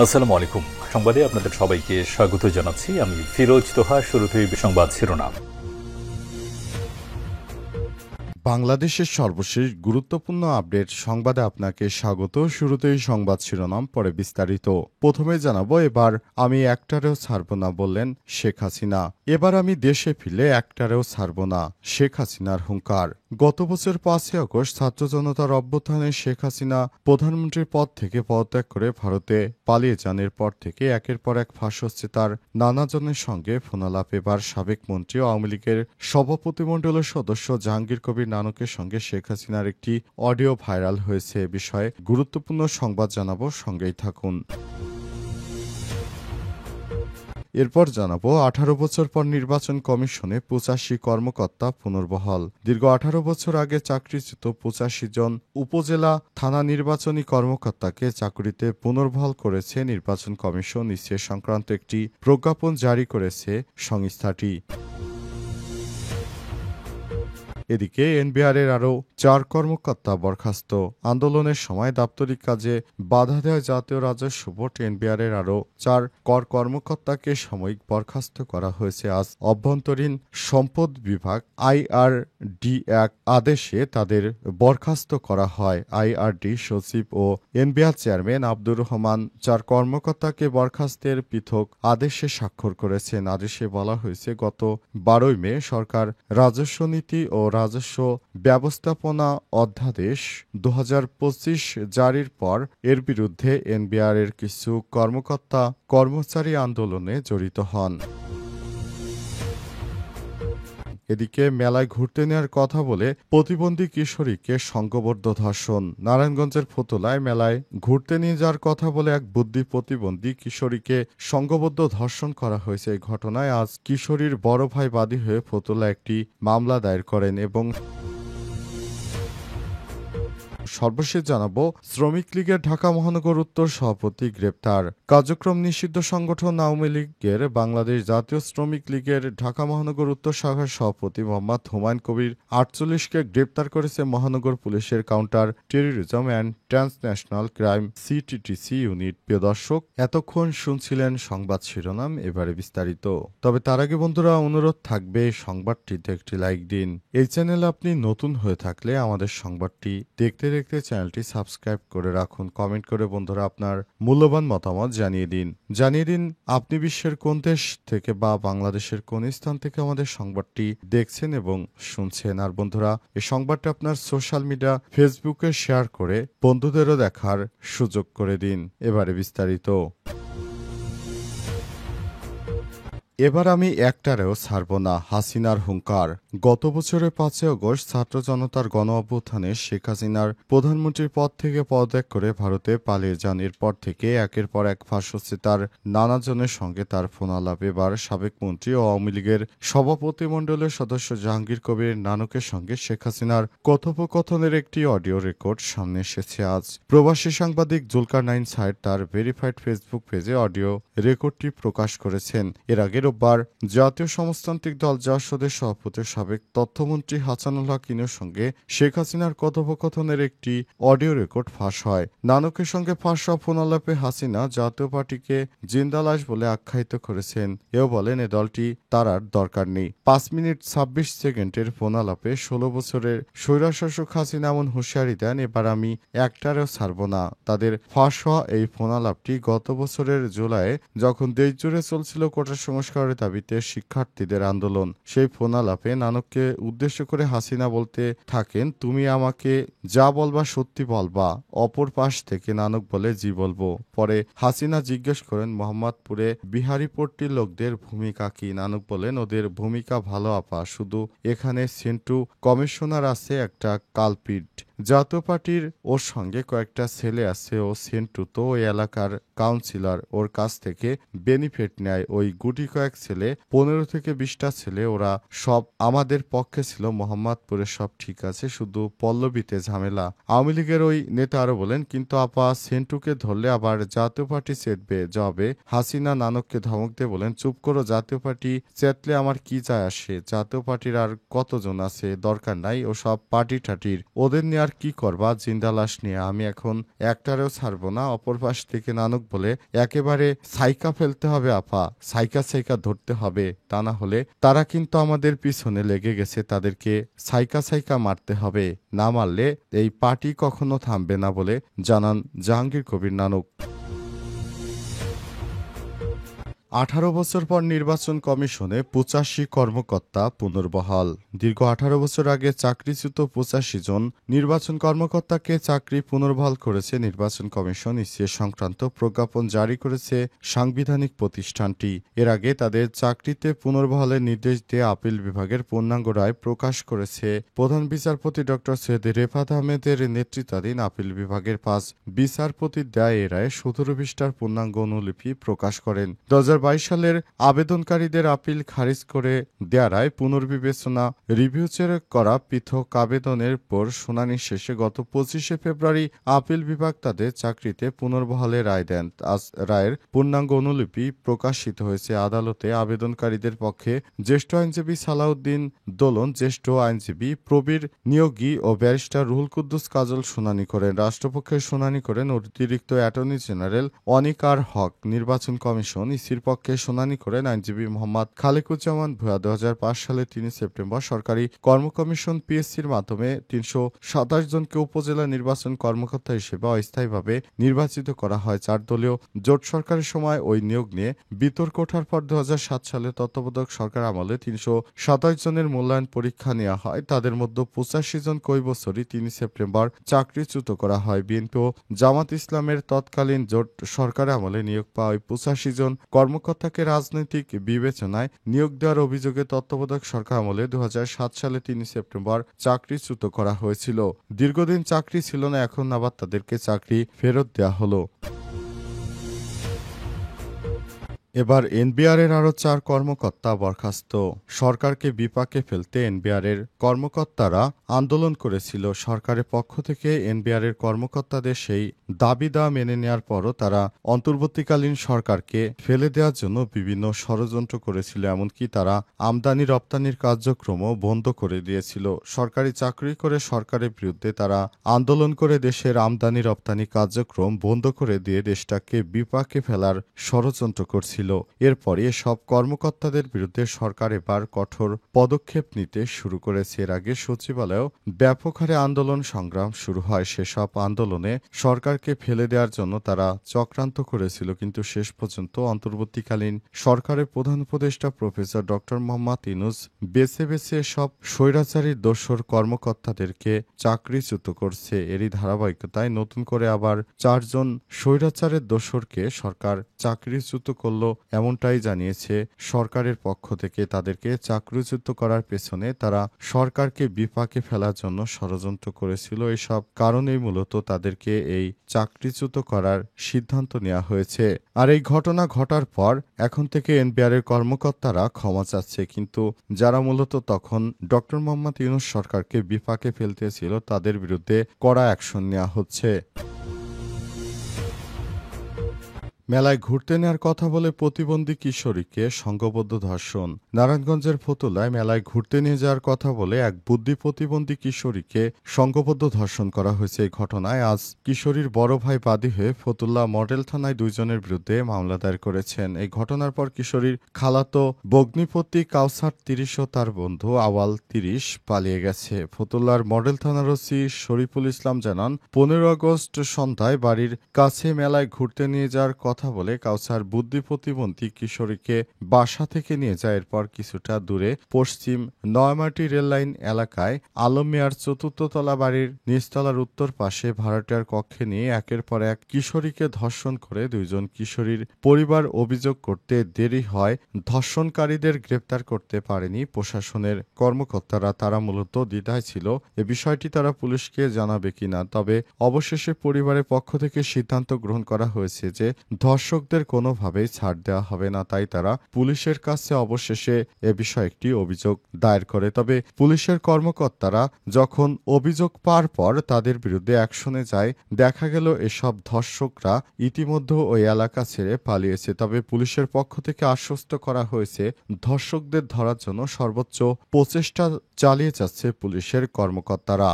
আসসালামু আলাইকুম। সংবাদে আপনাদের সবাইকে স্বাগত জানাচ্ছি। আমি ফিরোজ তোহা। শুরুতেই সংবাদ শিরোনাম। বাংলাদেশের সর্বশেষ গুরুত্বপূর্ণ আপডেট সংবাদে আপনাকে স্বাগত। শুরুতেই সংবাদ শিরোনাম, পরে বিস্তারিত। প্রথমে জানাবো, এবার আমি একটারেও ছাড়ব না বললেন শেখ হাসিনা। এবার আমি দেশে ফিরলে একটারেও ছাড়ব না, শেখ হাসিনার হুঙ্কার। গত বছর 5ই আগস্ট ছাত্র জনতার অভ্যুত্থানে শেখ হাসিনা প্রধানমন্ত্রীর পদ থেকে পদত্যাগ করে ভারতে পালিয়ে যান। এরপর থেকে একের পর এক ফাঁস হচ্ছে তার নানাজনের সঙ্গে ফোনালাপ। এবার সাবেক মন্ত্রী ও আওয়ামী লীগের সভাপতিমণ্ডলের সদস্য জাহাঙ্গীর কবির নানকের সঙ্গে শেখ হাসিনার একটি অডিও ভাইরাল হয়েছে। এ বিষয়ে গুরুত্বপূর্ণ সংবাদ জানাবো, সঙ্গেই থাকুন। এরপর জানাবো, 18 বছর পর নির্বাচন কমিশনে 85 কর্মকর্তা পুনর্বহাল। দীর্ঘ 18 বছর আগে চাকরিচ্যুত 85 জন উপজেলা থানা নির্বাচনী কর্মকর্তাকে চাকরিতে পুনর্বহাল করেছে নির্বাচন কমিশন। সে সংক্রান্ত একটি প্রজ্ঞাপন জারি করেছে সংস্থাটি। এদিকে এনবিআরের আরও 4 কর্মকর্তা বরখাস্ত। আন্দোলনের সময় দাপ্তরিক কাজে বাধা দেয় জাতীয় রাজস্ব বোর্ড। এনবিআরের আরও 4 কর্মকর্তাকে সাময়িক বরখাস্ত করা হয়েছে। আজ অভ্যন্তরীণ সম্পদ বিভাগ আইআরডি এক আদেশে তাদের বরখাস্ত করা হয়। আইআরডি সচিব ও এনবিআর চেয়ারম্যান আব্দুর রহমান 4 কর্মকর্তাকে বরখাস্তের পৃথক আদেশে স্বাক্ষর করেছেন। আদেশে বলা হয়েছে, গত 12 মে সরকার রাজস্ব নীতি ও রাজস্ব ব্যবস্থাপনা অধ্যাদেশ 2025 জারির পর এর বিরুদ্ধে এনবিআরের কিছু কর্মকর্তা কর্মচারী আন্দোলনে জড়িত হন। এদিকে মেলায় ঘুরতে নেওয়ার কথা বলে প্রতিবন্ধী কিশোরীকে সংঘবদ্ধ ধর্ষণ। নারায়ণগঞ্জের ফতুল্লায় মেলায় ঘুরতে নিয়ে যাওয়ার কথা বলে এক বুদ্ধি প্রতিবন্ধী কিশোরীকে সংঘবদ্ধ ধর্ষণ করা হয়েছে। এই ঘটনায় আজ কিশোরীর বড় ভাই বাদী হয়ে ফতুল্লায় একটি মামলা দায়ের করেন। এবং সর্বশেষ জানাবো, শ্রমিক লীগের ঢাকা মহানগর উত্তর সভাপতি গ্রেপ্তার। কার্যক্রম নিষিদ্ধ সংগঠন আওয়ামী লীগের বাংলাদেশ জাতীয় শ্রমিক লীগের ঢাকা মহানগর উত্তর শাখার সভাপতি মোহাম্মদ হুমায়ুন কবির 48কে গ্রেপ্তার করেছে মহানগর পুলিশের counter terrorism and transnational crime CTTC unit. প্রিয় দর্শক, এতক্ষণ শুনছিলেন সংবাদ শিরোনাম, এবারে বিস্তারিত। তবে তার আগে বন্ধুরা, অনুরোধ থাকবে সংবাদটিতে একটি লাইক দিন। এই চ্যানেলে আপনি নতুন হয়ে থাকলে আমাদের সংবাদটি দেখতে দেখতে চ্যানেলটি সাবস্ক্রাইব করে রাখুন। কমেন্ট করে বন্ধুরা আপনার মূল্যবান মতামত জানিয়ে দিন আপনি বিশ্বের কোন দেশ থেকে বা বাংলাদেশের কোন স্থান থেকে আমাদের সংবাদটি দেখছেন এবং শুনছেন। আর বন্ধুরা, এই সংবাদটি আপনার সোশ্যাল মিডিয়া ফেসবুকে শেয়ার করে বন্ধুদেরও দেখার সুযোগ করে দিন। এবারে বিস্তারিত। এবার আমি একটারেও ছাড়ব না, হাসিনার হুঙ্কার। গত বছরের 5 আগস্ট ছাত্র জনতার গণ অভ্যুত্থানে শেখ হাসিনার প্রধানমন্ত্রীর পদ থেকে পদত্যাগ করে ভারতে পালিয়ে যান। এরপর থেকে একের পর এক ফাঁস হচ্ছে তার নানাজনের সঙ্গে তার ফোনালাপ। এবার সাবেক মন্ত্রী ও আওয়ামী লীগের সভাপতিমণ্ডলের সদস্য জাহাঙ্গীর কবির নানকের সঙ্গে শেখ হাসিনার কথোপকথনের একটি অডিও রেকর্ড সামনে এসেছে। আজ প্রবাসী সাংবাদিক জুলকারনাইন সাইদ তার ভেরিফাইড ফেসবুক পেজে অডিও রেকর্ডটি প্রকাশ করেছেন। এর আগে রোববার জাতীয় সমাজতান্ত্রিক দল জাসদের সভাপতি সাবেক তথ্যমন্ত্রী হাসানুল হকের সঙ্গে শেখ হাসিনার কথোপকথনের একটি অডিও রেকর্ড ফাঁস হয়। নানকের সঙ্গে ফাঁস হওয়া ফোনালাপে হাসিনা জাতীয় পার্টিকে জিন্দালাশ বলে আখ্যায়িত করেছেন। এও বলেন, এ দলটি তার আর দরকার নেই। 5 মিনিট 26 সেকেন্ডের ফোনালাপে 16 বছরের স্বৈরশাসক হাসিনা এমন হুঁশিয়ারি দেন, এবার আমি একটারেও ছাড়ব না। তাদের ফাঁস হওয়া এই ফোনালাপটি গত বছরের জুলাইয়ে যখন দেশজুড়ে চলছিল কোটা সংস্কারের দাবিতে শিক্ষার্থীদের আন্দোলন। সেই ফোনালাপে নানককে উদ্দেশ্য করে হাসিনা বলতে থাকেন, তুমি আমাকে যা বলবা সত্যি বলবা। অপর পাশ থেকে নানক বলে, জি বলবো। পরে হাসিনা জিজ্ঞেস করেন, মোহাম্মদপুরে বিহারীপট্টির লোকদের ভূমিকা কি? নানক বলেন, ওদের ভূমিকা ভালো আপা, শুধু এখানে সেন্টু কমিশনার আছে একটা কালপিট। জাতীয় পার্টির ওর সঙ্গে কয়েকটা ছেলে আছে, ও সেন্টু তো ওই এলাকার কাউন্সিলর, ওর কাছ থেকে বেনিফিট নেয়। ওই গুটি কয়েক ছেলে, 15 থেকে 20টা ছেলে, ওরা সব আমাদের পক্ষে ছিল। মোহাম্মদপুরে সব ঠিক আছে, শুধু পল্লবীতে ঝামেলা। আওয়ামী লীগের ওই নেতা আরো বলেন, কিন্তু আপা সেন্টুকে ধরলে আবার জাতীয় পার্টি চেতবে যাবে। হাসিনা নানককে ধমক দিয়ে বলেন, চুপ করো, জাতীয় পার্টি চেতলে আমার কি যায় আসে? জাতীয় পার্টির আর কতজন আছে, দরকার নাই ও সব পার্টি টাটির, ওদের নিয়ে আর কি করবা জিন্দা লাশ নিয়ে, আমি এখন একটারেও ছাড়বো না, অপর পাশ থেকে নানুক বলে একেবারে সাইকা ফেলতে হবে আপা, সাইকা সাইকা ধরতে হবে, তা না হলে তারা কিন্তু আমাদের পিছনে লেগে গেছে, তাদেরকে সাইকা সাইকা মারতে হবে, না মারলে এই পার্টি কখনো থামবে না বলে জানান জাহাঙ্গীর কবির নানক। 18 বছর পর নির্বাচন কমিশনে 85 কর্মকর্তা পুনর্বহাল। দীর্ঘ 18 বছর আগে চাকরিচ্যুত 85 জন নির্বাচন কর্মকর্তাকে চাকরি পুনর্বহাল করেছে নির্বাচন কমিশন। ইসিএ সংক্রান্ত প্রজ্ঞাপন জারি করেছে সাংবিধানিক প্রতিষ্ঠানটি। এর আগে তাদের চাকরিতে পুনর্বহালের নির্দেশ দিয়ে আপিল বিভাগের পূর্ণাঙ্গ রায় প্রকাশ করেছে প্রধান বিচারপতি ড. সৈয়দ রেফাত আহমেদের নেতৃত্বাধীন আপিল বিভাগের 5 বিচারপতির দেয়া এ রায়ে 17 পৃষ্ঠার পূর্ণাঙ্গ অনুলিপি প্রকাশ করেন। 2022 সালের আবেদনকারীদের আপিল খারিজ করে দেয়া রায় পুনর্বিবেচনা রিভিউ চেয়ে করা পৃথক আবেদনের পর শুনানি শেষে গত 25 ফেব্রুয়ারি আপিল বিভাগ তাদের চাকরিতে পুনর্বহালের রায় দেন। আজ রায়ের পূর্ণাঙ্গ অনুলিপি প্রকাশিত হয়েছে। আদালতে আবেদনকারীদের পক্ষে জ্যেষ্ঠ আইনজীবী সালাউদ্দিন দোলন, জ্যেষ্ঠ আইনজীবী প্রবীর নিয়োগী ও ব্যারিস্টার রুহুল কুদ্দুস কাজল শুনানি করেন। রাষ্ট্রপক্ষে শুনানি করেন অতিরিক্ত অ্যাটর্নি জেনারেল অনিকার হক। নির্বাচন কমিশন ইসির পক্ষে শুনানি করেন আইনজীবী মোহাম্মদ খালেকুজ্জামান ভূঁইয়া। 2005 সালের 3 সেপ্টেম্বর সরকারি কর্মকমিশন পিএসসির মাধ্যমে 327 জনকে উপজেলা নির্বাচন কর্মকর্তা হিসেবে অস্থায়ীভাবে নির্বাচিত করা হয়। 4 দলীয় জোট সরকারের সময় ওই নিয়োগ নিয়ে বিতর্ক ওঠার পর 2007 সালে তত্ত্বাবধায়ক সরকার আমলে 327 জনের মূল্যায়ন পরীক্ষা নেওয়া হয়। তাদের মধ্যে 85 জনকে ওই বছরই 3 সেপ্টেম্বর চাকরিচ্যুত করা হয়। বিএনপি ও জামাত ইসলামের তৎকালীন জোট সরকার আমলে নিয়োগ পাওয়া ওই 85 জন কর্মকর্তাকে রাজনৈতিক বিবেচনায় নিয়োগ দেওয়ার অভিযোগে তত্ত্বাবধায়ক সরকার আমলে 2007 সালে 3 সেপ্টেম্বর চাকরিচ্যুত করা হয়েছিল। দীর্ঘদিন চাকরি ছিল না, এখন আবার তাদেরকে চাকরি ফেরত দেওয়া হলো। এবার এনবিআরের আরও 4 কর্মকর্তা বরখাস্ত। সরকারকে বিপাকে ফেলতে এনবিআরের কর্মকর্তারা আন্দোলন করেছিল। সরকারের পক্ষ থেকে এনবিআরের কর্মকর্তাদের সেই দাবি দেওয়া মেনে নেওয়ার পরও তারা অন্তর্বর্তীকালীন সরকারকে ফেলে দেওয়ার জন্য বিভিন্ন ষড়যন্ত্র করেছিল। এমনকি তারা আমদানি রপ্তানির কার্যক্রমও বন্ধ করে দিয়েছিল। সরকারি চাকরি করে সরকারের বিরুদ্ধে তারা আন্দোলন করে দেশের আমদানি রপ্তানি কার্যক্রম বন্ধ করে দিয়ে দেশটাকে বিপাকে ফেলার ষড়যন্ত্র করছিল। এরপরে সব কর্মকর্তাদের বিরুদ্ধে সরকার এবার কঠোর পদক্ষেপ নিতে শুরু করেছে। এর আগে সচিবালয়েও ব্যাপক হারে আন্দোলন সংগ্রাম শুরু হয়। সেসব আন্দোলনে সরকারকে ফেলে দেওয়ার জন্য তারা চক্রান্ত করেছিল, কিন্তু শেষ পর্যন্ত অন্তর্বর্তীকালীন সরকারের প্রধান উপদেষ্টা প্রফেসর ড. মোহাম্মদ ইউনূস বেছে বেছে সব স্বৈরাচারী দোসর কর্মকর্তাদেরকে চাকরিচ্যুত করছে। এরই ধারাবাহিকতায় নতুন করে আবার 4 জন স্বৈরাচারের দোসরকে সরকার চাকরিচ্যুত করল, এমনটাই জানিয়েছে সরকারের পক্ষ থেকে। তাদেরকে চাকরিচ্যুত করার পেছনে তারা সরকারকে বিপাকে ফেলার জন্য ষড়যন্ত্র করেছিল। এসব কারণেই মূলত তাদেরকে এই চাকরিচ্যুত করার সিদ্ধান্ত নেওয়া হয়েছে। আর এই ঘটনা ঘটার পর এখন থেকে এনবিআরের কর্মকর্তারা ক্ষমা চাচ্ছে, কিন্তু যারা মূলত তখন ড. মোহাম্মদ ইউনূস সরকারকে বিপাকে ফেলতেছিল তাদের বিরুদ্ধে কড়া অ্যাকশন নেওয়া হচ্ছে। মেলায় ঘুরতে নেওয়ার কথা বলে প্রতিবন্ধী কিশোরীকে সংঘবদ্ধ ধর্ষণ। নারায়ণগঞ্জের ফতুল্লায় মেলায় ঘুরতে নিয়ে যাওয়ার কথা বলে এক বুদ্ধি প্রতিবন্ধী কিশোরীকে সংঘবদ্ধ ধর্ষণ করা হয়েছে। এই ঘটনায় আজ কিশোরীর বড় ভাই বাদী হয়ে ফতুল্লা মডেল থানায় 2 জনের বিরুদ্ধে মামলা দায়ের করেছেন। এই ঘটনার পর কিশোরীর খালাতো ভগ্নিপতি কাউসার 30 ও তার বন্ধু আওয়াল 30 পালিয়ে গেছে। ফতুল্লার মডেল থানার ওসি শরীফুল ইসলাম জানান, 15 আগস্ট সন্ধ্যায় বাড়ির কাছে মেলায় ঘুরতে নিয়ে যাওয়ার কথা বলে কাউসার বুদ্ধি প্রতিবন্ধী কিশোরীকে বাসা থেকে নিয়ে যায়। এরপর কিছুটা দূরে পশ্চিম নয়ামাটি রেললাইন এলাকায় আলম মিয়ার 4র্থ তলা বাড়ির নিচতলার উত্তর পাশে ভাড়াটিয়ার কক্ষে নিয়ে একের পর এক কিশোরীকে ধর্ষণ করে 2 জন কিশোরীর পরিবার অভিযোগ করতে দেরি হয় ধর্ষণকারীদের গ্রেপ্তার করতে পারেনি প্রশাসনের কর্মকর্তারা। তারা মূলত দ্বিধায় ছিল এ বিষয়টি তারা পুলিশকে জানাবে কিনা। তবে অবশেষে পরিবারের পক্ষ থেকে সিদ্ধান্ত গ্রহণ করা হয়েছে যে ধর্ষকদের কোনোভাবেই ছাড় দেওয়া হবে না। তাই তারা পুলিশের কাছে অবশেষে এ বিষয়ে একটি অভিযোগ দায়ের করে। তবে পুলিশের কর্মকর্তারা যখন অভিযোগ পাওয়ার পর তাদের বিরুদ্ধে অ্যাকশনে যায়, দেখা গেল এসব ধর্ষকরা ইতিমধ্যে ওই এলাকা ছেড়ে পালিয়েছে। তবে পুলিশের পক্ষ থেকে আশ্বস্ত করা হয়েছে ধর্ষকদের ধরার জন্য সর্বোচ্চ প্রচেষ্টা চালিয়ে যাচ্ছে পুলিশের কর্মকর্তারা।